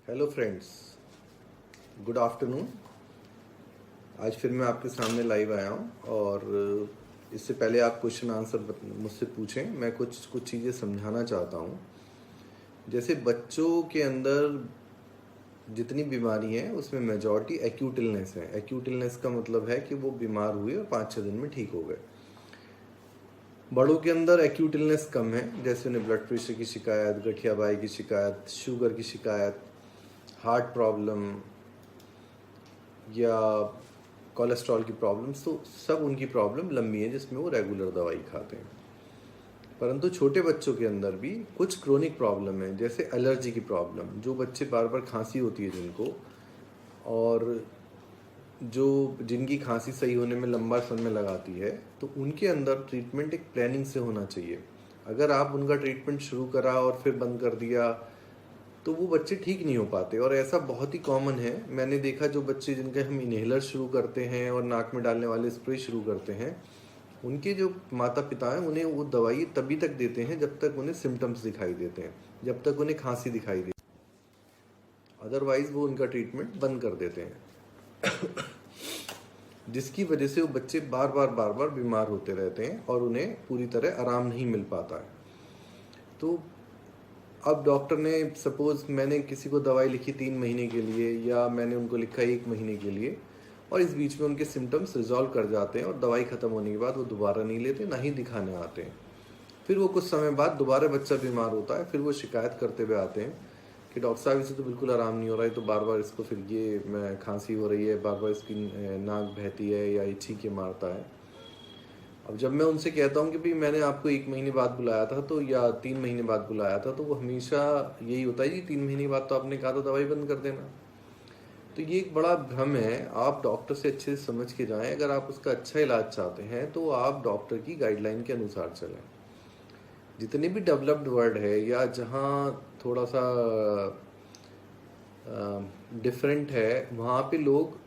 Hello friends, good afternoon. आज फिर मैं आपके सामने लाइव आया हूँ और इससे पहले आप क्वेश्चन आंसर मुझसे पूछें। मैं कुछ चीज़ें समझाना चाहता हूँ। जैसे बच्चों के अंदर जितनी बीमारी है उसमें मेजॉरिटी एक्यूट इलनेस है। एक्यूट इलनेस का मतलब है कि वो बीमार हुए और 5-6 दिन में ठीक हो गए। बड़ों के अंदर एक्यूट इलनेस कम है, जैसे उन्हें ब्लड प्रेशर की शिकायत, गठियाबाई की शिकायत, शुगर की शिकायत, हार्ट प्रॉब्लम या कोलेस्ट्रॉल की प्रॉब्लम्स, तो सब उनकी प्रॉब्लम लंबी है जिसमें वो रेगुलर दवाई खाते हैं। परंतु छोटे बच्चों के अंदर भी कुछ क्रोनिक प्रॉब्लम है, जैसे एलर्जी की प्रॉब्लम। जो बच्चे बार बार खांसी होती है जिनको, और जो जिनकी खांसी सही होने में लंबा समय लगाती है, तो उनके अंदर ट्रीटमेंट एक प्लानिंग से होना चाहिए। अगर आप उनका ट्रीटमेंट शुरू करा और फिर बंद कर दिया तो वो बच्चे ठीक नहीं हो पाते। और ऐसा बहुत ही कॉमन है, मैंने देखा जो बच्चे जिनके हम इनहेलर शुरू करते हैं और नाक में डालने वाले स्प्रे शुरू करते हैं, उनके जो माता पिता हैं उन्हें वो दवाई तभी तक देते हैं जब तक उन्हें सिम्टम्स दिखाई देते हैं, जब तक उन्हें खांसी दिखाई देती है। अदरवाइज वो उनका ट्रीटमेंट बंद कर देते हैं, जिसकी वजह से वो बच्चे बार बार बीमार होते रहते हैं और उन्हें पूरी तरह आराम नहीं मिल पाता है। तो अब डॉक्टर ने, सपोज मैंने किसी को दवाई लिखी 3 महीने के लिए, या मैंने उनको लिखा 1 महीने के लिए, और इस बीच में उनके सिम्टम्स रिजॉल्व कर जाते हैं और दवाई ख़त्म होने के बाद वो दोबारा नहीं लेते, ना ही दिखाने आते हैं। फिर वो कुछ समय बाद दोबारा बच्चा बीमार होता है, फिर वो शिकायत करते हुए आते हैं कि डॉक्टर साहब इसे तो बिल्कुल आराम नहीं हो रहा है, तो बार बार इसको फिर ये खांसी हो रही है, बार बार इसकी नाक बहती है या ये छींके मारता है। अब जब मैं उनसे कहता हूँ कि भाई मैंने आपको 1 महीने बाद बुलाया था, तो या 3 महीने बाद बुलाया था, तो वो हमेशा यही होता है कि 3 महीने बाद तो आपने कहा था दवाई बंद कर देना। तो ये एक बड़ा भ्रम है। आप डॉक्टर से अच्छे से समझ के जाएं। अगर आप उसका अच्छा इलाज चाहते हैं तो आप डॉक्टर की गाइडलाइन के अनुसार चलें। जितने भी डेवलप्ड वर्ल्ड है या जहाँ थोड़ा सा डिफरेंट है, वहाँ पे लोग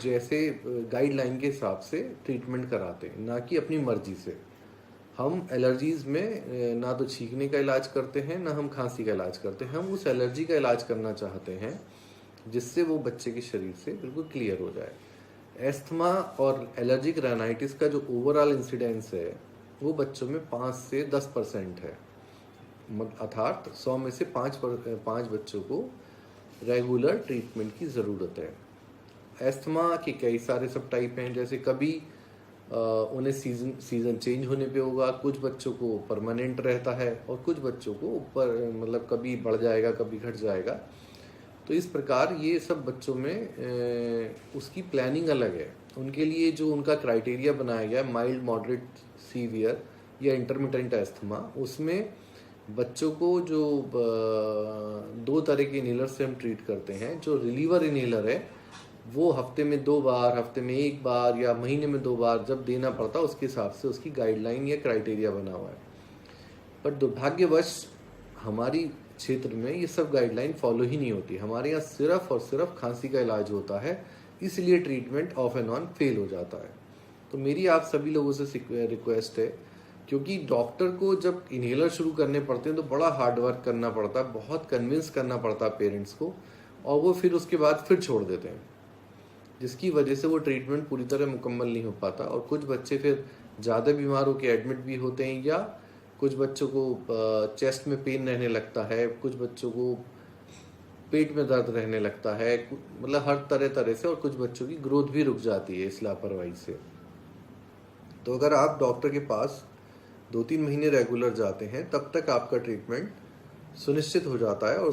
जैसे गाइडलाइन के हिसाब से ट्रीटमेंट कराते हैं, ना कि अपनी मर्जी से। हम एलर्जीज़ में ना तो छींकने का इलाज करते हैं, ना हम खांसी का इलाज करते हैं। हम उस एलर्जी का इलाज करना चाहते हैं जिससे वो बच्चे के शरीर से बिल्कुल क्लियर हो जाए। एस्थमा और एलर्जिक राइनाइटिस का जो ओवरऑल इंसिडेंस है वो बच्चों में 5 से 10% है। अर्थात 100 में से 5 बच्चों को रेगुलर ट्रीटमेंट की ज़रूरत है। एस्थमा के कई सारे सब टाइप हैं, जैसे कभी उन्हें सीज़न चेंज होने पे होगा, कुछ बच्चों को परमानेंट रहता है और कुछ बच्चों को ऊपर मतलब कभी बढ़ जाएगा कभी घट जाएगा। तो इस प्रकार ये सब बच्चों में उसकी प्लानिंग अलग है। उनके लिए जो उनका क्राइटेरिया बनाया गया है, माइल्ड, मॉडरेट, सीवियर या इंटरमिटेंट एस्थमा, उसमें बच्चों को जो 2 तरह के इनहेलर से हम ट्रीट करते हैं। जो रिलीवर इनहेलर है वो हफ्ते में 2 बार, हफ्ते में 1 बार या महीने में 2 बार जब देना पड़ता है उसके हिसाब से उसकी गाइडलाइन या क्राइटेरिया बना हुआ है। पर दुर्भाग्यवश हमारी क्षेत्र में ये सब गाइडलाइन फॉलो ही नहीं होती। हमारे यहाँ सिर्फ और सिर्फ खांसी का इलाज होता है, इसलिए treatment of and on fail हो जाता है। तो मेरी आप सभी लोगों से रिक्वेस्ट है, क्योंकि डॉक्टर को जब इनहेलर शुरू करने पड़ते हैं तो बड़ा हार्ड वर्क करना पड़ता है, बहुत कन्विंस करना पड़ता है पेरेंट्स को, और वो फिर उसके बाद फिर छोड़ देते हैं, जिसकी वजह से वो ट्रीटमेंट पूरी तरह मुकम्मल नहीं हो पाता। और कुछ बच्चे फिर ज़्यादा बीमार होकर एडमिट भी होते हैं, या कुछ बच्चों को चेस्ट में पेन रहने लगता है, कुछ बच्चों को पेट में दर्द रहने लगता है, मतलब हर तरह तरह से। और कुछ बच्चों की ग्रोथ भी रुक जाती है इस लापरवाही से। तो अगर आप डॉक्टर के पास 2-3 महीने रेगुलर जाते हैं तब तक आपका ट्रीटमेंट सुनिश्चित हो जाता है, और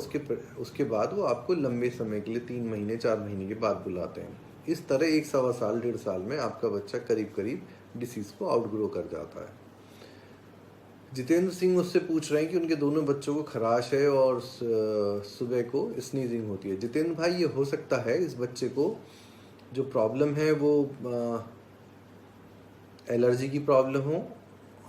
उसके बाद वो आपको लंबे समय के लिए 3 महीने 4 महीने के बाद बुलाते हैं। इस तरह 1-1.25 साल 1.5 साल में आपका बच्चा करीब करीब डिसीज़ को आउटग्रो कर जाता है। जितेंद्र सिंह मुझसे पूछ रहे हैं कि उनके दोनों बच्चों को खराश है और सुबह को स्नीजिंग होती है। जितेंद्र भाई, ये हो सकता है इस बच्चे को जो प्रॉब्लम है वो एलर्जी की प्रॉब्लम हो,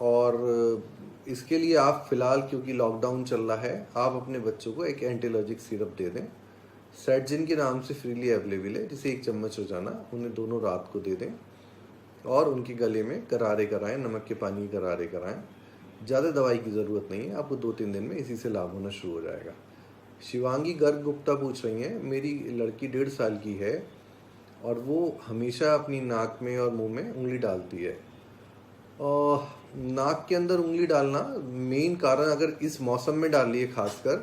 और इसके लिए आप फ़िलहाल, क्योंकि लॉकडाउन चल रहा है, आप अपने बच्चों को एक एंटी एलर्जिक सिरप दे दें। सेटजिन के नाम से फ्रीली अवेलेबल है, जिसे 1 चम्मच रोजाना उन्हें दोनों रात को दे दें, और उनके गले में गरारे कराएं, नमक के पानी गरारे कराएं। ज़्यादा दवाई की ज़रूरत नहीं है, आपको 2-3 दिन में इसी से लाभ होना शुरू हो जाएगा। शिवांगी गर्ग गुप्ता पूछ रही हैं, मेरी लड़की 1.5 साल की है और वो हमेशा अपनी नाक में और मुंह में उंगली डालती है। और नाक के अंदर उंगली डालना मेन कारण, अगर इस मौसम में डाल लिए खासकर,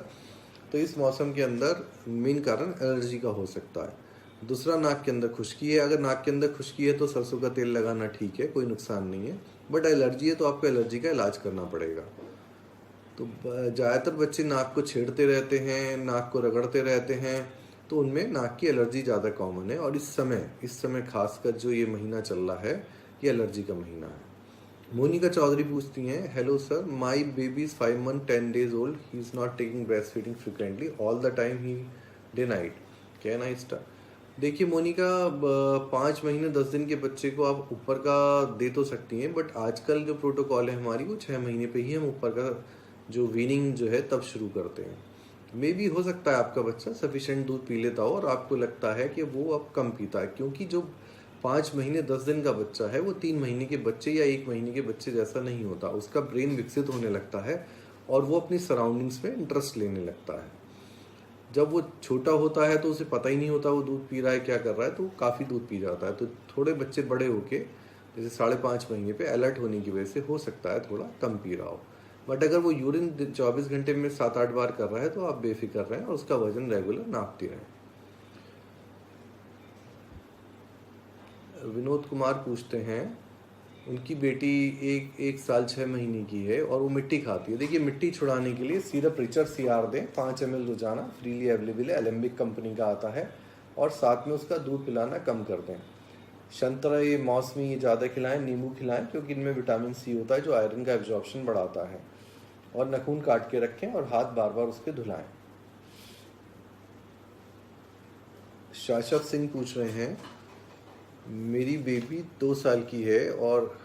तो इस मौसम के अंदर मेन कारण एलर्जी का हो सकता है। दूसरा, नाक के अंदर खुश्की है। अगर नाक के अंदर खुश्की है तो सरसों का तेल लगाना ठीक है, कोई नुकसान नहीं है। बट एलर्जी है तो आपको एलर्जी का इलाज करना पड़ेगा। तो ज़्यादातर बच्चे नाक को छेड़ते रहते हैं, नाक को रगड़ते रहते हैं, तो उनमें नाक की एलर्जी ज़्यादा कॉमन है। और इस समय खासकर जो ये महीना चल रहा है, ये एलर्जी का महीना है। मोनिका चौधरी पूछती हैं, hello sir, my baby is 5 months 10 days old, he is not taking breast feeding frequently, all the time he denied, can I start? देखिए मोनिका, 5 महीने 10 दिन के बच्चे को आप ऊपर का दे तो सकती हैं, बट आजकल जो प्रोटोकॉल है हमारी, वो 6 महीने पे ही हम ऊपर का जो वीनिंग जो है तब शुरू करते हैं। मे भी हो सकता है आपका बच्चा सफिशिएंट दूध पी लेता हो और आपको लगता है कि वो अब कम पीता है, क्योंकि जो 5 महीने 10 दिन का बच्चा है वो 3 महीने के बच्चे या 1 महीने के बच्चे जैसा नहीं होता। उसका ब्रेन विकसित होने लगता है और वो अपनी सराउंडिंग्स में इंटरेस्ट लेने लगता है। जब वो छोटा होता है तो उसे पता ही नहीं होता वो दूध पी रहा है क्या कर रहा है, तो वो काफ़ी दूध पी जाता है। तो थोड़े बच्चे बड़े होके जैसे 5.5 महीने पे अलर्ट होने की वजह से हो सकता है थोड़ा कम पी रहा हो। बट अगर वो यूरिन 24 घंटे में 7-8 बार कर रहा है तो आप बेफिक्र रहें और उसका वजन रेगुलर नापती रहें। विनोद कुमार पूछते हैं, उनकी बेटी 1 साल 6 महीने की है और वो मिट्टी खाती है। देखिए, मिट्टी छुड़ाने के लिए सिरप रिचर CR दें, 5 ml रोजाना, फ्रीली अवेलेबल है, एलेम्बिक कंपनी का आता है, और साथ में उसका दूध पिलाना कम कर दें। संतरे, मौसमी ये ज़्यादा खिलाएं, नींबू खिलाएं, क्योंकि इनमें विटामिन C होता है जो आयरन का एब्जॉर्प्शन बढ़ाता है। और नाखून काट के रखें और हाथ बार बार उसके धुलाएं। शाश्वत सिंह पूछ रहे हैं, मेरी बेबी 2 साल की है और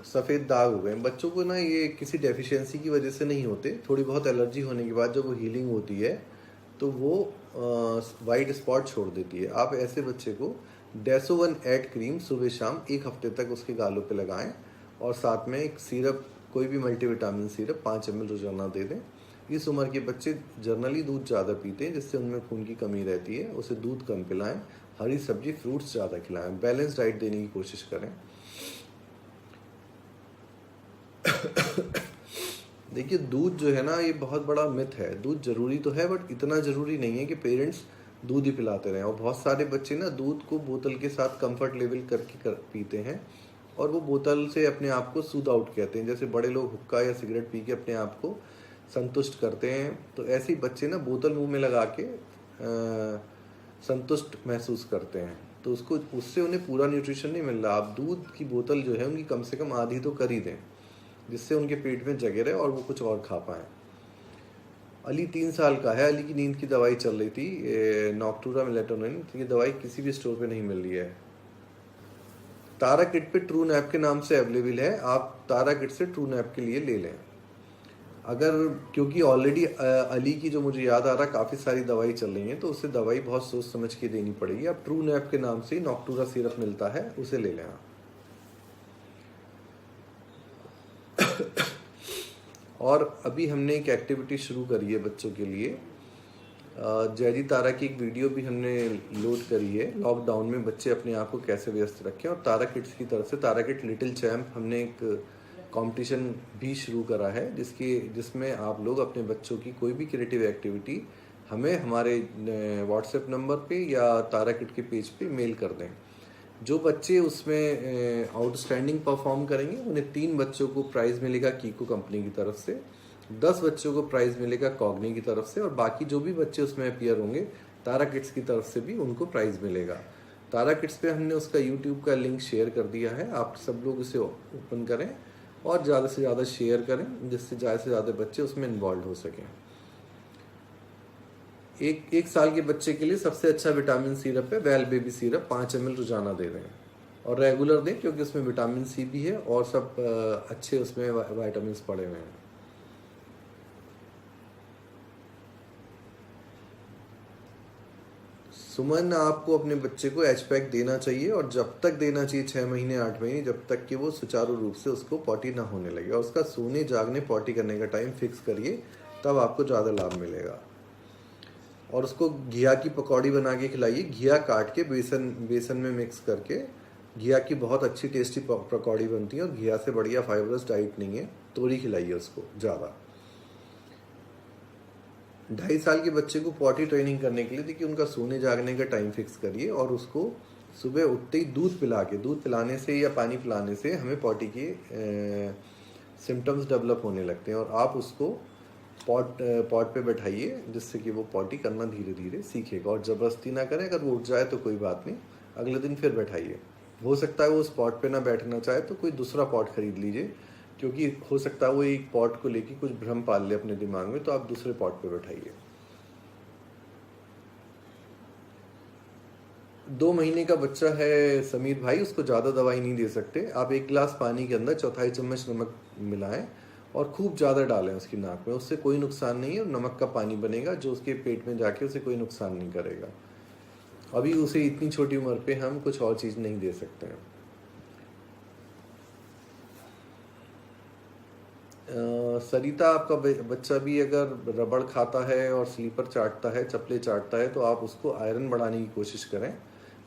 सफ़ेद दाग हो गए। बच्चों को ना ये किसी डेफिशिएंसी की वजह से नहीं होते, थोड़ी बहुत एलर्जी होने के बाद जब वो हीलिंग होती है तो वो वाइट स्पॉट छोड़ देती है। आप ऐसे बच्चे को डेसोवन एड क्रीम सुबह शाम 1 हफ्ते तक उसके गालों पे लगाएं और साथ में एक सिरप, कोई भी मल्टीविटामिन सिरप 5 ml रोजाना दे दें। इस उम्र के बच्चे जनरली दूध ज़्यादा पीते हैं, जिससे उनमें खून की कमी रहती है। उसे दूध कम पिलाएं, हरी सब्जी फ्रूट्स ज़्यादा खिलाएं, बैलेंस डाइट देने की कोशिश करें। देखिए, दूध जो है ना, ये बहुत बड़ा मिथ है। दूध जरूरी तो है, बट इतना जरूरी नहीं है कि पेरेंट्स दूध ही पिलाते रहें। और बहुत सारे बच्चे ना दूध को बोतल के साथ कंफर्ट लेवल करके पीते हैं और वो बोतल से अपने आप को सूद आउट कहते हैं। जैसे बड़े लोग हुक्का या सिगरेट पी के अपने आप को संतुष्ट करते हैं, तो ऐसे ही बच्चे ना बोतल मुंह में लगा के संतुष्ट महसूस करते हैं, तो उससे उन्हें पूरा न्यूट्रिशन नहीं मिल रहा। आप दूध की बोतल जो है उनकी कम से कम आधी तो कर ही दें, जिससे उनके पेट में जगह रहे और वो कुछ और खा पाएँ। अली 3 साल का है, अली की नींद की दवाई चल रही थी, नॉक्टूरा मेलेटोनिन, तो ये दवाई किसी भी स्टोर पे नहीं मिल रही है। तारा किट पे ट्रू नैप के नाम से अवेलेबल है, आप तारा किट से ट्रू नैप के लिए ले लें। अगर, क्योंकि ऑलरेडी अली की जो मुझे याद आ रहा काफ़ी सारी दवाई चल रही है, तो उसे दवाई बहुत सोच समझ के देनी पड़ेगी। अब ट्रू नैप के नाम से नॉक्टूरा सिरप मिलता है, उसे ले लें आप। और अभी हमने एक एक्टिविटी शुरू करी है बच्चों के लिए, जैजी तारा की एक वीडियो भी हमने लोड करी है, लॉकडाउन में बच्चे अपने आप को कैसे व्यस्त रखें। और तारा किड्स की तरफ से तारा किड लिटिल चैम्प हमने एक कंपटीशन भी शुरू करा है, जिसमें आप लोग अपने बच्चों की कोई भी क्रिएटिव एक्टिविटी हमें हमारे व्हाट्सएप नंबर पे या तारा किड के पेज पे मेल कर दें। जो बच्चे उसमें आउटस्टैंडिंग परफॉर्म करेंगे उन्हें 3 बच्चों को प्राइज़ मिलेगा कीको कंपनी की तरफ से, 10 बच्चों को प्राइज़ मिलेगा कॉग्नी की तरफ से, और बाकी जो भी बच्चे उसमें अपीयर होंगे तारा किड्स की तरफ से भी उनको प्राइज़ मिलेगा। तारा किड्स पे हमने उसका यूट्यूब का लिंक शेयर कर दिया है, आप सब लोग उसे ओपन करें और ज़्यादा से ज़्यादा शेयर करें, जिससे ज़्यादा से ज़्यादा बच्चे उसमें इन्वॉल्व हो सकें। एक साल के बच्चे के लिए सबसे अच्छा विटामिन सिरप है वेल बेबी सिरप, 5 ml रोजाना दे दें और रेगुलर दें, क्योंकि उसमें विटामिन C भी है और सब अच्छे उसमें विटामिन पड़े हुए हैं। सुमन, आपको अपने बच्चे को एच पैक देना चाहिए और जब तक देना चाहिए 6 महीने 8 महीने, जब तक कि वो सुचारू रूप से उसको पॉटी ना होने लगे। और उसका सोने जागने पॉटी करने का टाइम फिक्स करिए, तब आपको ज़्यादा लाभ मिलेगा। और उसको घिया की पकौड़ी बना के खिलाइए। घिया काट के बेसन में मिक्स करके, घिया की बहुत अच्छी टेस्टी पकौड़ी बनती है और घिया से बढ़िया फाइबरस डाइट नहीं है। तोरी खिलाइए उसको ज़्यादा। 2.5 साल के बच्चे को पॉटी ट्रेनिंग करने के लिए देखिए उनका सोने जागने का टाइम फिक्स करिए और उसको सुबह उठते ही दूध पिलाने से या पानी पिलाने से हमें पॉटी के सिम्टम्स डेवलप होने लगते हैं। और आप उसको पॉट पे बैठाइए जिससे कि वो पॉटी करना धीरे धीरे सीखेगा। और ज़बरदस्ती ना करें, अगर वो उठ जाए तो कोई बात नहीं, अगले दिन फिर बैठाइए। हो सकता है वो उस पॉट पे ना बैठना चाहे तो कोई दूसरा पॉट खरीद लीजिए, क्योंकि हो सकता है वो एक पॉट को लेके कुछ भ्रम पाल ले अपने दिमाग में, तो आप दूसरे पॉट पे बैठाइए। 2 महीने का बच्चा है समीर भाई, उसको ज़्यादा दवाई नहीं दे सकते। आप 1 गिलास पानी के अंदर 1/4 चम्मच नमक मिलाएं और खूब ज़्यादा डालें उसकी नाक में। उससे कोई नुकसान नहीं है, नमक का पानी बनेगा जो उसके पेट में जाके उसे कोई नुकसान नहीं करेगा। अभी उसे इतनी छोटी उम्र पे हम कुछ और चीज़ नहीं दे सकते हैं। सरिता, आपका बच्चा भी अगर रबड़ खाता है और स्लीपर चाटता है, चप्पलें चाटता है, तो आप उसको आयरन बढ़ाने की कोशिश करें।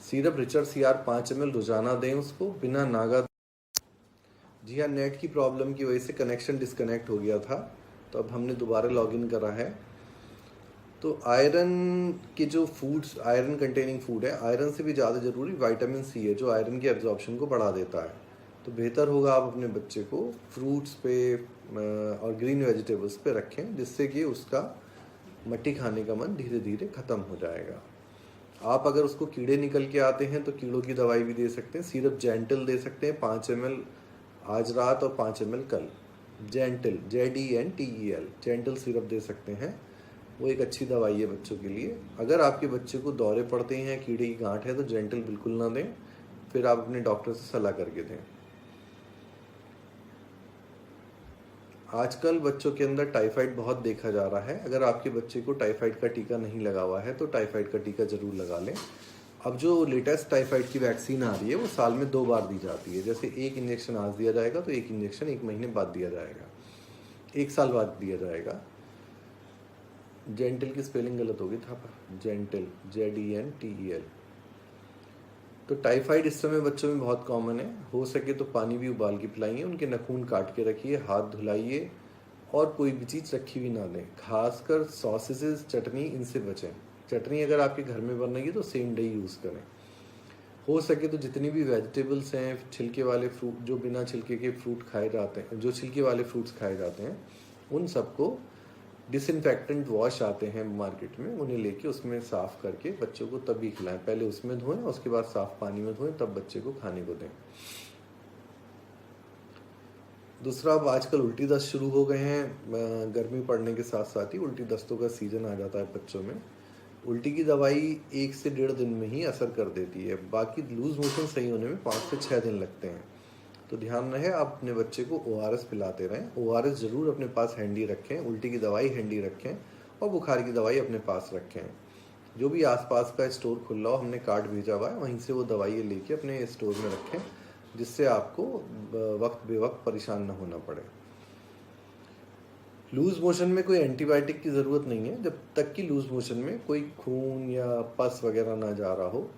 सीरप रिचर्ड सीआर 5 ml रोजाना दें उसको बिना नागा। जी हाँ, नेट की प्रॉब्लम की वजह से कनेक्शन डिस्कनेक्ट हो गया था, तो अब हमने दोबारा लॉगिन करा है। तो आयरन के जो फूड्स, आयरन कंटेनिंग फूड है, आयरन से भी ज़्यादा ज़रूरी विटामिन सी है जो आयरन के एब्जॉर्प्शन को बढ़ा देता है। तो बेहतर होगा आप अपने बच्चे को फ्रूट्स पे और ग्रीन वेजिटेबल्स पे रखें, जिससे कि उसका मट्टी खाने का मन धीरे धीरे ख़त्म हो जाएगा। आप अगर उसको कीड़े निकल के आते हैं तो कीड़ों की दवाई भी दे सकते हैं। सिरप जेंटल दे सकते हैं 5 ml आज रात और 5 ml कल। जेंटल, JENTEL, जेंटल सिरप दे सकते हैं। वो एक अच्छी दवाई है बच्चों के लिए। अगर आपके बच्चे को दौरे पड़ते हैं, कीड़े की गांठ है, तो जेंटल बिल्कुल ना दें, फिर आप अपने डॉक्टर से सलाह करके दें। आजकल बच्चों के अंदर टाइफाइड बहुत देखा जा रहा है। अगर आपके बच्चे को टाइफाइड का टीका नहीं लगा हुआ है तो टाइफाइड का टीका जरूर लगा लें। अब जो लेटेस्ट टाइफाइड की वैक्सीन आ रही है वो साल में 2 बार दी जाती है। जैसे 1 इंजेक्शन आज दिया जाएगा तो 1 इंजेक्शन 1 महीने बाद दिया जाएगा, 1 साल बाद दिया जाएगा। जेंटल की स्पेलिंग गलत होगी था, जेंटल, JENTEL। तो टाइफाइड इस समय बच्चों में बहुत कॉमन है। हो सके तो पानी भी उबाल के पिलाइए, उनके नाखून काट के रखिए, हाथ धुलाइए और कोई भी चीज़ रखी हुई ना दें। खासकर सॉसेजेस, चटनी, इनसे बचें। चटनी अगर आपके घर में बन रही है तो सेम डे यूज़ करें। हो सके तो जितनी भी वेजिटेबल्स हैं, छिलके वाले फ्रूट, जो बिना छिलके के फ्रूट खाए जाते हैं, जो छिलके वाले फ्रूट्स खाए जाते हैं, उन सबको डिसइंफेक्टेंट वॉश आते हैं मार्केट में, उन्हें लेके उसमें साफ़ करके बच्चों को तभी खिलाएं। पहले उसमें धोएं, उसके बाद साफ़ पानी में धोएं, तब बच्चे को खाने को दें। दूसरा, अब आजकल उल्टी दस्त शुरू हो गए हैं। गर्मी पड़ने के साथ साथ ही उल्टी दस्तों का सीज़न आ जाता है बच्चों में। उल्टी की दवाई 1 से 1.5 दिन में ही असर कर देती है। बाकी लूज़ मोशन सही होने में 5 से 6 दिन लगते हैं। तो ध्यान रहे आप अपने बच्चे को ORS पिलाते रहें। ORS ज़रूर अपने पास हैंडी रखें, उल्टी की दवाई हैंडी रखें और बुखार की दवाई अपने पास रखें। जो भी आसपास का स्टोर खुला हो, हमने कार्ड भेजा हुआ है, वहीं से वो दवाइयाँ लेके अपने स्टोर में रखें, जिससे आपको वक्त बेवक्त परेशान ना होना पड़े। लूज़ मोशन में कोई एंटीबायोटिक की ज़रूरत नहीं है। जब तक कि लूज़ मोशन में कोई खून या पस वगैरह ना जा रहा हो,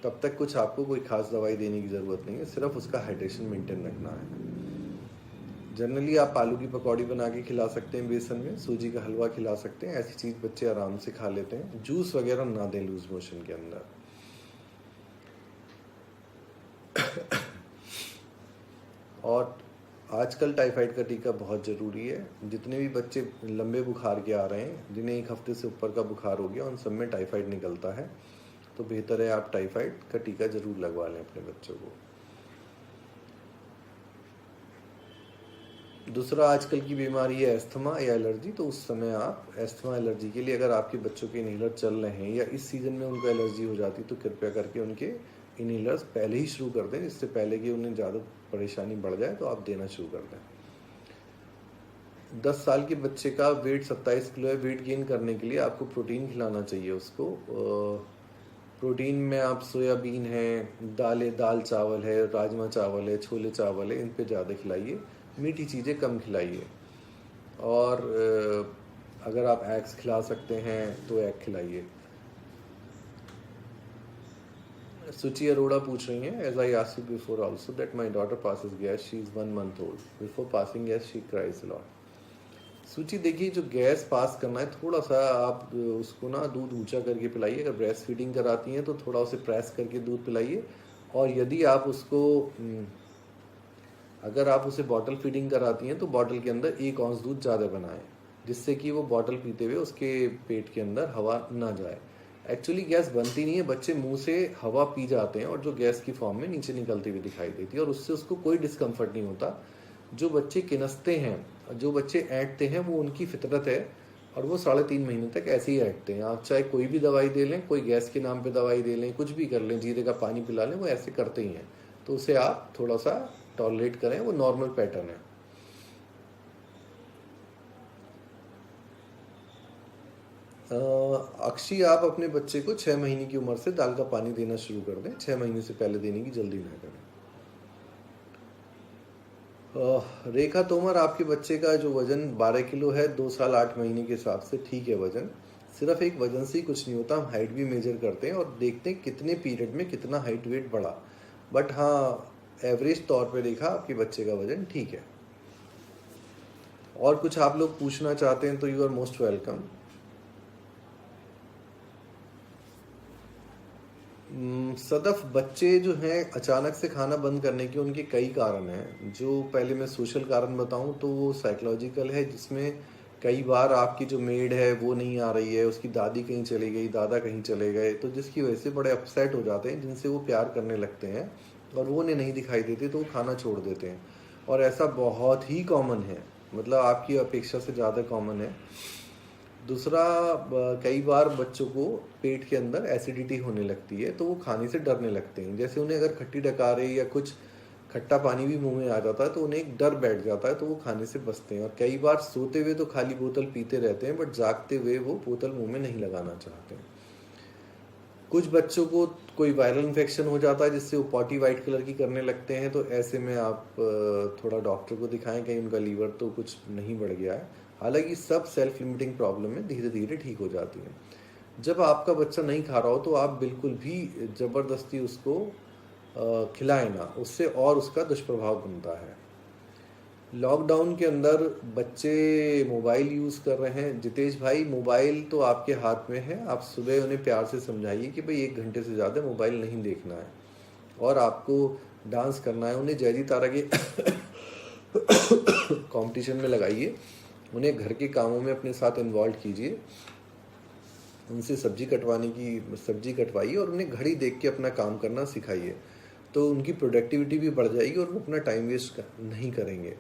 तब तक कुछ आपको कोई खास दवाई देने की ज़रूरत नहीं है। सिर्फ उसका हाइड्रेशन मेंटेन रखना है। जनरली आप आलू की पकौड़ी बना के खिला सकते हैं बेसन में, सूजी का हलवा खिला सकते हैं। ऐसी चीज़ बच्चे आराम से खा लेते हैं। जूस वगैरह ना दें लूज़ मोशन के अंदर। और आजकल टाइफाइड का टीका बहुत ज़रूरी है। जितने भी बच्चे लंबे बुखार के आ रहे हैं, जिन्हें 1 हफ्ते से ऊपर का बुखार हो गया, उन सब में टाइफाइड निकलता है। तो बेहतर है आप टाइफाइड का टीका ज़रूर लगवा लें अपने बच्चों को। दूसरा, आजकल की बीमारी है एस्थमा या एलर्जी। तो उस समय आप एस्थमा एलर्जी के लिए, अगर आपके बच्चों के इनहेलर चल रहे हैं या इस सीज़न में उनको एलर्जी हो जाती, तो कृपया करके उनके इनहेलर्स पहले ही शुरू कर दें, जिससे पहले कि उन्हें ज़्यादा परेशानी बढ़ जाए तो आप देना शुरू कर दें। 10 साल के बच्चे का वेट 27 किलो है। वेट गेन करने के लिए आपको प्रोटीन खिलाना चाहिए उसको। प्रोटीन में आप सोयाबीन है, दाल चावल है, राजमा चावल है, छोले चावल है, इन पे ज़्यादा खिलाइए। मीठी चीज़ें कम खिलाइए। और अगर आप एग्स खिला सकते हैं तो एग खिलाइए। सुची अरोड़ा पूछ रही हैं, as I asked you before also that my daughter passes gas, she is 1 month old, before passing gas she cries a lot. सूची देखिए, जो गैस पास करना है थोड़ा सा आप उसको ना दूध ऊंचा करके पिलाइए। अगर ब्रेस्ट फीडिंग कराती हैं तो थोड़ा उसे प्रेस करके दूध पिलाइए। और यदि आप उसको अगर आप उसे बॉटल फीडिंग कराती हैं तो बॉटल के अंदर 1 ounce दूध ज़्यादा बनाएं, जिससे कि वो बॉटल पीते हुए उसके पेट के अंदर हवा ना जाए। एक्चुअली गैस बनती नहीं है, बच्चे मुंह से हवा पी जाते हैं और जो गैस की फॉर्म में नीचे निकलती हुई दिखाई देती है और उससे उसको कोई डिस्कम्फर्ट नहीं होता। जो बच्चे किनसते हैं, जो बच्चे ऐंठते हैं, वो उनकी फितरत है और वो 3.5 महीने तक ऐसे ही ऐंठते हैं। आप चाहे कोई भी दवाई दे लें, कोई गैस के नाम पे दवाई दे लें, कुछ भी कर लें, जीरे का पानी पिला लें, वो ऐसे करते ही हैं। तो उसे आप थोड़ा सा टॉलरेट करें, वो नॉर्मल पैटर्न है। अक्षी, आप अपने बच्चे को 6 महीने की उम्र से दाल का पानी देना शुरू कर दें, 6 महीने से पहले देने की जल्दी ना करें। रेखा तोमर, आपके बच्चे का जो वजन 12 किलो है, 2 साल 8 महीने के हिसाब से ठीक है वजन। सिर्फ एक वजन से ही कुछ नहीं होता, हम हाइट भी मेजर करते हैं और देखते हैं कितने पीरियड में कितना हाइट वेट बढ़ा। बट हाँ, एवरेज तौर पे देखा आपके बच्चे का वजन ठीक है। और कुछ आप लोग पूछना चाहते हैं तो you are most welcome. Sadaf, बच्चे जो हैं अचानक से खाना बंद करने के उनके कई कारण हैं। जो पहले मैं सोशल कारण बताऊं तो वो साइकोलॉजिकल है, जिसमें कई बार आपकी जो मेड है वो नहीं आ रही है, उसकी दादी कहीं चली गई, दादा कहीं चले गए, तो जिसकी वजह से बड़े अपसेट हो जाते हैं, जिनसे वो प्यार करने लगते हैं और वो उन्हें नहीं दिखाई देते तो वो खाना छोड़ देते हैं। और ऐसा बहुत ही कॉमन है, मतलब आपकी अपेक्षा से ज़्यादा कॉमन है। दूसरा, कई बार बच्चों को पेट के अंदर एसिडिटी होने लगती है तो वो खाने से डरने लगते हैं। जैसे उन्हें अगर खट्टी डकारे या कुछ खट्टा पानी भी मुंह में आ जाता है तो उन्हें एक डर बैठ जाता है, तो वो खाने से बचते हैं। और कई बार सोते हुए तो खाली बोतल पीते रहते हैं, बट जागते हुए वो बोतल मुंह में नहीं लगाना चाहते हैं। कुछ बच्चों को कोई वायरल इन्फेक्शन हो जाता है जिससे वो पॉटी वाइट कलर की करने लगते हैं, तो ऐसे में आप थोड़ा डॉक्टर को दिखाएं, कहीं उनका लीवर तो कुछ नहीं बढ़ गया है। हालांकि सब सेल्फ लिमिटिंग प्रॉब्लम में धीरे धीरे ठीक हो जाती है। जब आपका बच्चा नहीं खा रहा हो तो आप बिल्कुल भी ज़बरदस्ती उसको खिलाएं ना, उससे और उसका दुष्प्रभाव बनता है। लॉकडाउन के अंदर बच्चे मोबाइल यूज़ कर रहे हैं। जितेश भाई, मोबाइल तो आपके हाथ में है, आप सुबह उन्हें प्यार से समझाइए कि भाई 1 घंटे से ज़्यादा मोबाइल नहीं देखना है और आपको डांस करना है। उन्हें जयजी तारा के कंपटीशन में लगाइए, उन्हें घर के कामों में अपने साथ इन्वॉल्व कीजिए, उनसे सब्जी कटवाइए और उन्हें घड़ी देख के अपना काम करना सिखाइए, तो उनकी प्रोडक्टिविटी भी बढ़ जाएगी और वो अपना टाइम वेस्ट नहीं करेंगे।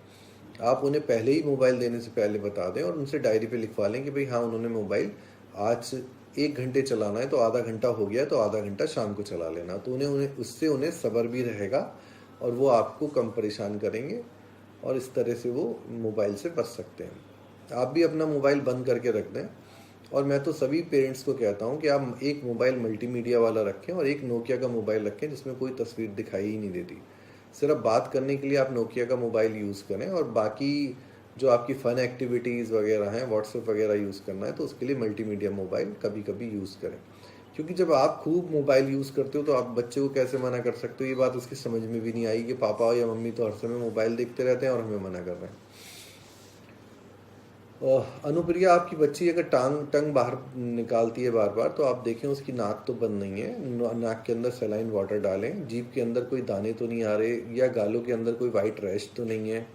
आप उन्हें पहले ही मोबाइल देने से पहले बता दें और उनसे डायरी पे लिखवा लें कि भाई हाँ, उन्होंने मोबाइल आज 1 घंटे चलाना है तो आधा घंटा हो गया तो आधा घंटा शाम को चला लेना, तो उन्हें उससे उन्हें सब्र भी रहेगा और वो आपको कम परेशान करेंगे और इस तरह से वो मोबाइल से बच सकते हैं। आप भी अपना मोबाइल बंद करके रख दें। और मैं तो सभी पेरेंट्स को कहता हूँ कि आप एक मोबाइल मल्टीमीडिया वाला रखें और एक नोकिया का मोबाइल रखें जिसमें कोई तस्वीर दिखाई ही नहीं देती। सिर्फ बात करने के लिए आप नोकिया का मोबाइल यूज़ करें और बाकी जो आपकी फ़न एक्टिविटीज़ वगैरह हैं, व्हाट्सएप वगैरह यूज़ करना है तो उसके लिए मल्टीमीडिया मोबाइल कभी कभी यूज़ करें। क्योंकि जब आप खूब मोबाइल यूज़ करते हो तो आप बच्चे को कैसे मना कर सकते हो, ये बात उसकी समझ में भी नहीं आई कि पापा या मम्मी तो हर समय मोबाइल देखते रहते हैं और हमें मना कर रहे हैं। अनुप्रिया, आपकी बच्ची अगर टंग बाहर निकालती है बार बार तो आप देखें उसकी नाक तो बंद नहीं है, नाक के अंदर सलाइन वाटर डालें, जीभ के अंदर कोई दाने तो नहीं आ रहे या गालों के अंदर कोई वाइट रैश तो नहीं है,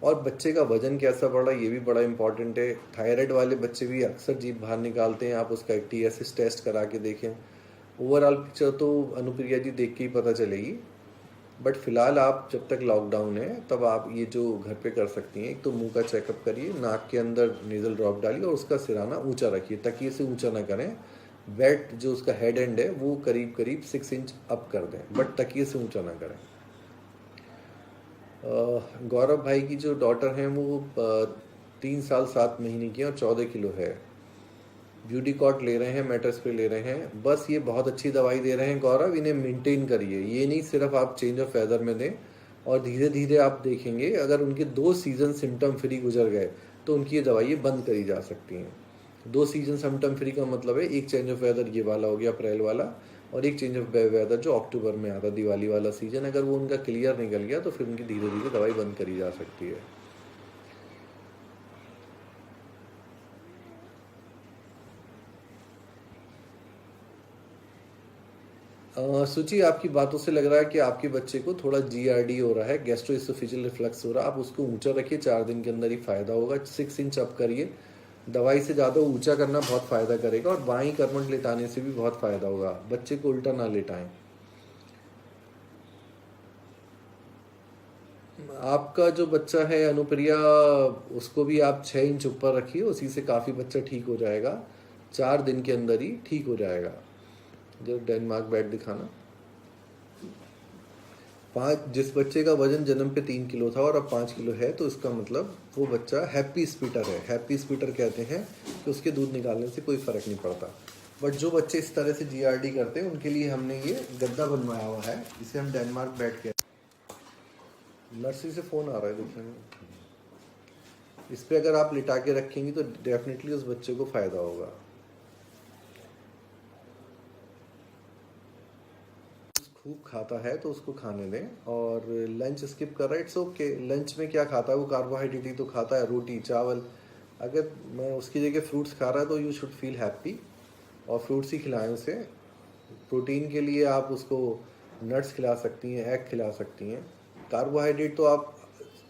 और बच्चे का वजन कैसा बढ़ा ये भी बड़ा इंपॉर्टेंट है। थायराइड वाले बच्चे भी अक्सर जीभ बाहर निकालते हैं, आप उसका एक TSH टेस्ट करा के देखें। ओवरऑल पिक्चर तो अनुप्रिया जी देख के ही पता चलेगी। बट फिलहाल आप जब तक लॉकडाउन है तब आप ये जो घर पे कर सकती हैं, एक तो मुंह का चेकअप करिए, नाक के अंदर नेजल ड्रॉप डालिए और उसका सिराना ऊंचा रखिए, तकिए से ऊंचा ना करें। बेड जो उसका हेड एंड है वो करीब करीब 6 इंच अप कर दें, बट तकिए से ऊंचा ना करें। गौरव भाई की जो डॉटर हैं वो 3 साल 7 महीने की और 14 किलो है, ब्यूटी कॉट ले रहे हैं, मेटर्स पे ले रहे हैं, बस ये बहुत अच्छी दवाई दे रहे हैं गौरव, इन्हें मेंटेन करिए। ये नहीं सिर्फ आप चेंज ऑफ वेदर में दें और धीरे धीरे आप देखेंगे अगर उनके 2 सीजन सिम्टम फ्री गुजर गए, तो उनकी ये दवाइयाँ बंद करी जा सकती हैं। 2 सीजन सिम्टम फ्री का मतलब है, एक चेंज ऑफ वेदर ये वाला हो गया अप्रैल वाला, और एक चेंज ऑफ वेदर जो अक्टूबर में आता दिवाली वाला सीजन, अगर वो उनका क्लियर निकल गया तो फिर उनकी धीरे धीरे दवाई बंद करी जा सकती है। सुची, आपकी बातों से लग रहा है कि आपके बच्चे को थोड़ा GERD हो रहा है, गैस्ट्रोइसोफेजियल रिफ्लक्स हो रहा है। आप उसको ऊंचा रखिए, 4 दिन के अंदर ही फायदा होगा। 6 इंच अप करिए, दवाई से ज़्यादा ऊंचा करना बहुत फ़ायदा करेगा, और बाई करवट लेटाने से भी बहुत फ़ायदा होगा। बच्चे को उल्टा ना लेटाएं। आपका जो बच्चा है अनुप्रिया, उसको भी आप 6 इंच ऊपर रखिए, उसी से काफ़ी बच्चा ठीक हो जाएगा, 4 दिन के अंदर ही ठीक हो जाएगा। जो डेनमार्क बैट दिखाना। 5, जिस बच्चे का वजन जन्म पे 3 किलो था और अब 5 किलो है, तो इसका मतलब वो बच्चा हैप्पी स्पीटर है। हैप्पी स्पीटर कहते हैं कि उसके दूध निकालने से कोई फ़र्क नहीं पड़ता। बट जो बच्चे इस तरह से GERD करते हैं, उनके लिए हमने ये गद्दा बनवाया हुआ है, इसे हम डेनमार्क बैट कहते हैं। नर्सरी से फ़ोन आ रहा है, देखिए। इस पर अगर आप लिटा के रखेंगी तो डेफिनेटली उस बच्चे को फ़ायदा होगा। खूब खाता है तो उसको खाने दें, और लंच स्किप कर रहा है, इट्स ओके। लंच में क्या खाता है वो? कार्बोहाइड्रेट ही तो खाता है, रोटी चावल। अगर मैं उसकी जगह फ्रूट्स खा रहा है तो यू शुड फील हैप्पी, और फ्रूट्स ही खिलाएं उसे। प्रोटीन के लिए आप उसको नट्स खिला सकती हैं, एग खिला सकती हैं। कार्बोहाइड्रेट तो आप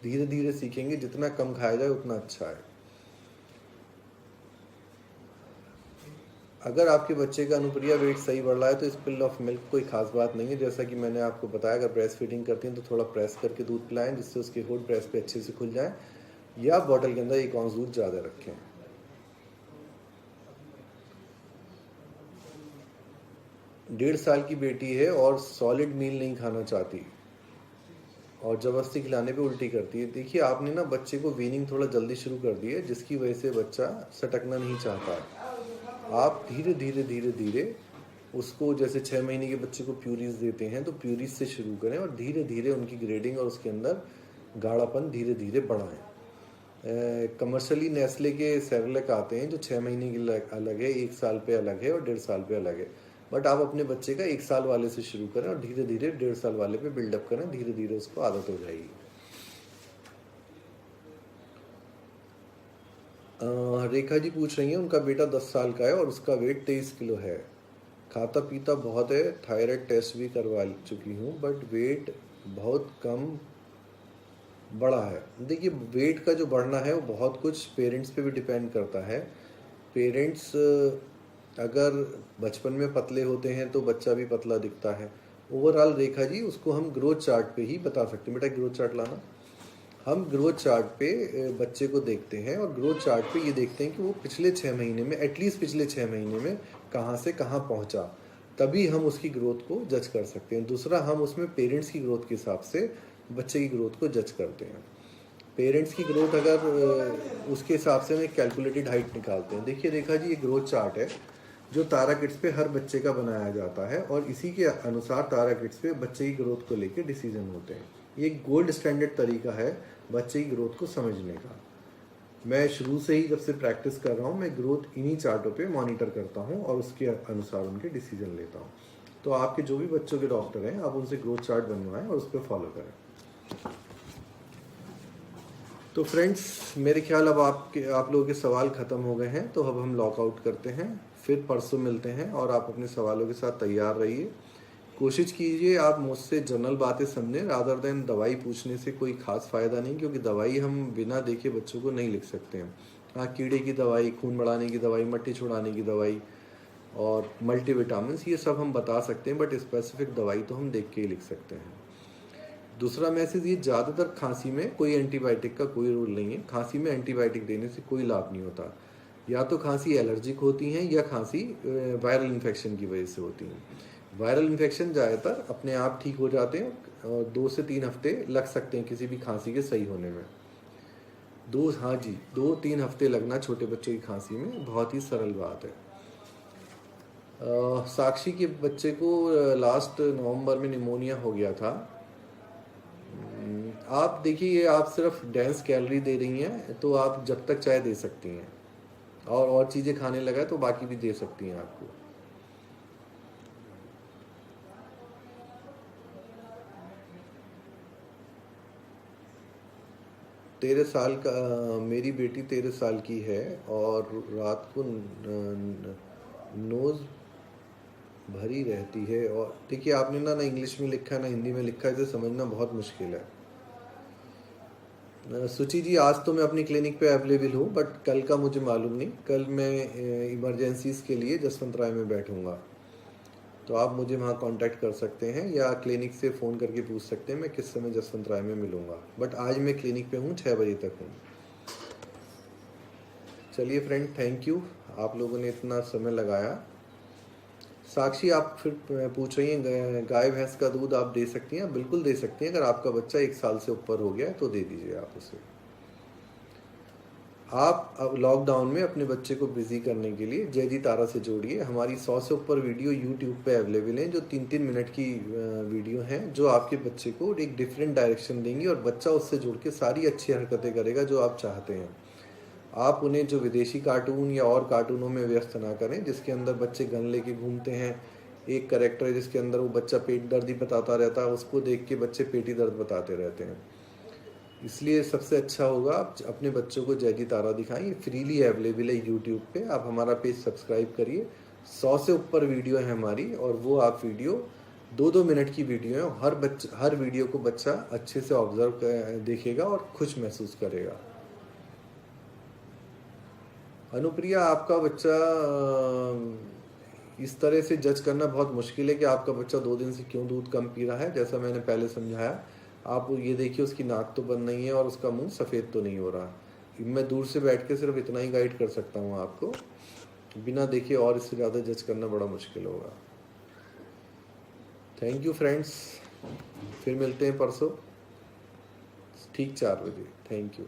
धीरे धीरे सीखेंगे, जितना कम खाया जाए उतना अच्छा है। अगर आपके बच्चे का अनुप्रिया वेट सही बढ़ रहा है तो इस पिल ऑफ मिल्क कोई खास बात नहीं है। जैसा कि मैंने आपको बताया, अगर ब्रेस्ट फीडिंग करती हैं तो थोड़ा प्रेस करके दूध पिलाएं, जिससे उसके होठ ब्रेस्ट पे अच्छे से खुल जाए, या बॉटल के अंदर 1 आउंस दूध ज़्यादा रखें। 1.5 साल की बेटी है और सॉलिड मील नहीं खाना चाहती, और ज़बरदस्ती खिलाने पे उल्टी करती है। देखिए, आपने ना बच्चे को वीनिंग थोड़ा जल्दी शुरू कर दी है, जिसकी वजह से बच्चा सटकना नहीं चाहता है। आप धीरे धीरे धीरे धीरे उसको, जैसे 6 महीने के बच्चे को प्यूरीज देते हैं, तो प्यूरीज से शुरू करें, और धीरे धीरे उनकी ग्रेडिंग और उसके अंदर गाढ़ापन धीरे धीरे बढ़ाएं। कमर्शियली नेस्ले के सेरेलैक आते हैं जो 6 महीने के अलग है, 1 साल पे अलग है, और 1.5 साल पे अलग है। बट आप अपने बच्चे का 1 साल वाले से शुरू करें, और धीरे धीरे 1.5 साल वाले पे बिल्डअप करें, धीरे धीरे उसको आदत हो जाएगी। रेखा जी पूछ रही हैं, उनका बेटा 10 साल का है और उसका वेट 23 किलो है, खाता पीता बहुत है, थायराइड टेस्ट भी करवा चुकी हूँ, बट वेट बहुत कम बढ़ा है। देखिए, वेट का जो बढ़ना है वो बहुत कुछ पेरेंट्स पे भी डिपेंड करता है। पेरेंट्स अगर बचपन में पतले होते हैं तो बच्चा भी पतला दिखता है। ओवरऑल रेखा जी, उसको हम ग्रोथ चार्ट पे ही बता सकते हैं। बेटा ग्रोथ चार्ट लाना। हम ग्रोथ चार्ट पे बच्चे को देखते हैं, और ग्रोथ चार्ट पे ये देखते हैं कि वो पिछले 6 महीने में, एटलीस्ट पिछले 6 महीने में कहाँ से कहाँ पहुँचा, तभी हम उसकी ग्रोथ को जज कर सकते हैं। दूसरा, हम उसमें पेरेंट्स की ग्रोथ के हिसाब से बच्चे की ग्रोथ को जज करते हैं। पेरेंट्स की ग्रोथ अगर उसके हिसाब से हम एक कैलकुलेटेड हाइट निकालते हैं। देखिए रेखा जी, ये ग्रोथ चार्ट है जो तारा किड्स पे हर बच्चे का बनाया जाता है, और इसी के अनुसार तारा किड्स पे बच्चे की ग्रोथ को लेकर डिसीजन होते हैं। ये एक गोल्ड स्टैंडर्ड तरीका है बच्चे की ग्रोथ को समझने का। मैं शुरू से ही, जब से प्रैक्टिस कर रहा हूँ, मैं ग्रोथ इन्हीं चार्टों पे मॉनिटर करता हूँ और उसके अनुसार उनके डिसीजन लेता हूँ। तो आपके जो भी बच्चों के डॉक्टर हैं, आप उनसे ग्रोथ चार्ट बनवाएं और उस पर फॉलो करें। तो फ्रेंड्स, मेरे ख्याल अब आप लोगों के सवाल ख़त्म हो गए हैं, तो अब हम लॉकआउट करते हैं। फिर परसों मिलते हैं, और आप अपने सवालों के साथ तैयार रहिए। कोशिश कीजिए आप मुझसे जनरल बातें समझें, रादर देन दवाई पूछने से कोई ख़ास फ़ायदा नहीं, क्योंकि दवाई हम बिना देखे बच्चों को नहीं लिख सकते हैं। हाँ, कीड़े की दवाई, खून बढ़ाने की दवाई, मट्टी छुड़ाने की दवाई और मल्टीविटामिन, ये सब हम बता सकते हैं, बट स्पेसिफिक दवाई तो हम देख के ही लिख सकते हैं। दूसरा मैसेज ये, ज़्यादातर खांसी में कोई एंटीबायोटिक का कोई रोल नहीं है। खांसी में एंटीबायोटिक देने से कोई लाभ नहीं होता। या तो खांसी एलर्जिक होती हैं, या खांसी वायरल इन्फेक्शन की वजह से होती हैं। वायरल इन्फेक्शन ज़्यादातर अपने आप ठीक हो जाते हैं, और 2 से 3 हफ्ते लग सकते हैं किसी भी खांसी के सही होने में। हाँ जी, 2-3 हफ्ते लगना छोटे बच्चे की खांसी में बहुत ही सरल बात है। साक्षी के बच्चे को लास्ट नवंबर में निमोनिया हो गया था। आप देखिए, ये आप सिर्फ डेंस कैलोरी दे रही हैं, तो आप जब तक चाहे दे सकती हैं, और चीज़ें खाने लगा तो बाकी भी दे सकती हैं आपको। 13 साल का, मेरी बेटी 13 साल की है, और रात को नोज़ भरी रहती है। और देखिए, आपने ना इंग्लिश में लिखा है ना हिंदी में लिखा है, इसे समझना बहुत मुश्किल है। सुची जी, आज तो मैं अपनी क्लिनिक पे अवेलेबल हूँ, बट कल का मुझे मालूम नहीं। कल मैं इमरजेंसीज के लिए जसवंत राय में बैठूंगा, तो आप मुझे वहाँ कांटेक्ट कर सकते हैं, या क्लिनिक से फ़ोन करके पूछ सकते हैं मैं किस समय जसवंत राय में मिलूंगा। बट आज मैं क्लिनिक पे हूँ, 6 बजे तक हूँ। चलिए फ्रेंड, थैंक यू, आप लोगों ने इतना समय लगाया। साक्षी, आप फिर पूछ रही हैं गाय भैंस का दूध आप दे सकती हैं? बिल्कुल दे सकती हैं। अगर आपका बच्चा 1 साल से ऊपर हो गया है तो दे दीजिए आप उसे। आप अब लॉकडाउन में अपने बच्चे को बिजी करने के लिए जय जी तारा से जोड़िए। हमारी 100 से ऊपर वीडियो यूट्यूब पे अवेलेबल हैं, जो 3-3 मिनट की वीडियो हैं, जो आपके बच्चे को एक डिफरेंट डायरेक्शन देंगी, और बच्चा उससे जुड़ के सारी अच्छी हरकतें करेगा जो आप चाहते हैं। आप उन्हें जो विदेशी कार्टून या और कार्टूनों में व्यस्त ना करें, जिसके अंदर बच्चे गन लेके घूमते हैं। एक करेक्टर है जिसके अंदर वो बच्चा पेट दर्द ही बताता रहता है, उसको देख के बच्चे पेटी दर्द बताते रहते हैं। इसलिए सबसे अच्छा होगा आप अपने बच्चों को जय जी तारा दिखाएं। ये फ्रीली अवेलेबल है यूट्यूब पे, आप हमारा पेज सब्सक्राइब करिए। 100 से ऊपर वीडियो है हमारी, और वो आप वीडियो 2-2 मिनट की वीडियो है। हर वीडियो को बच्चा अच्छे से ऑब्जर्व देखेगा और खुश महसूस करेगा। अनुप्रिया, आपका बच्चा इस तरह से जज करना बहुत मुश्किल है कि आपका बच्चा 2 दिन से क्यों दूध कम पी रहा है। जैसा मैंने पहले समझाया, आप ये देखिए उसकी नाक तो बंद नहीं है और उसका मुंह सफ़ेद तो नहीं हो रहा। मैं दूर से बैठ के सिर्फ इतना ही गाइड कर सकता हूँ आपको, बिना देखे और इससे ज़्यादा जज करना बड़ा मुश्किल होगा। थैंक यू फ्रेंड्स, फिर मिलते हैं परसों ठीक 4 बजे। Thank you.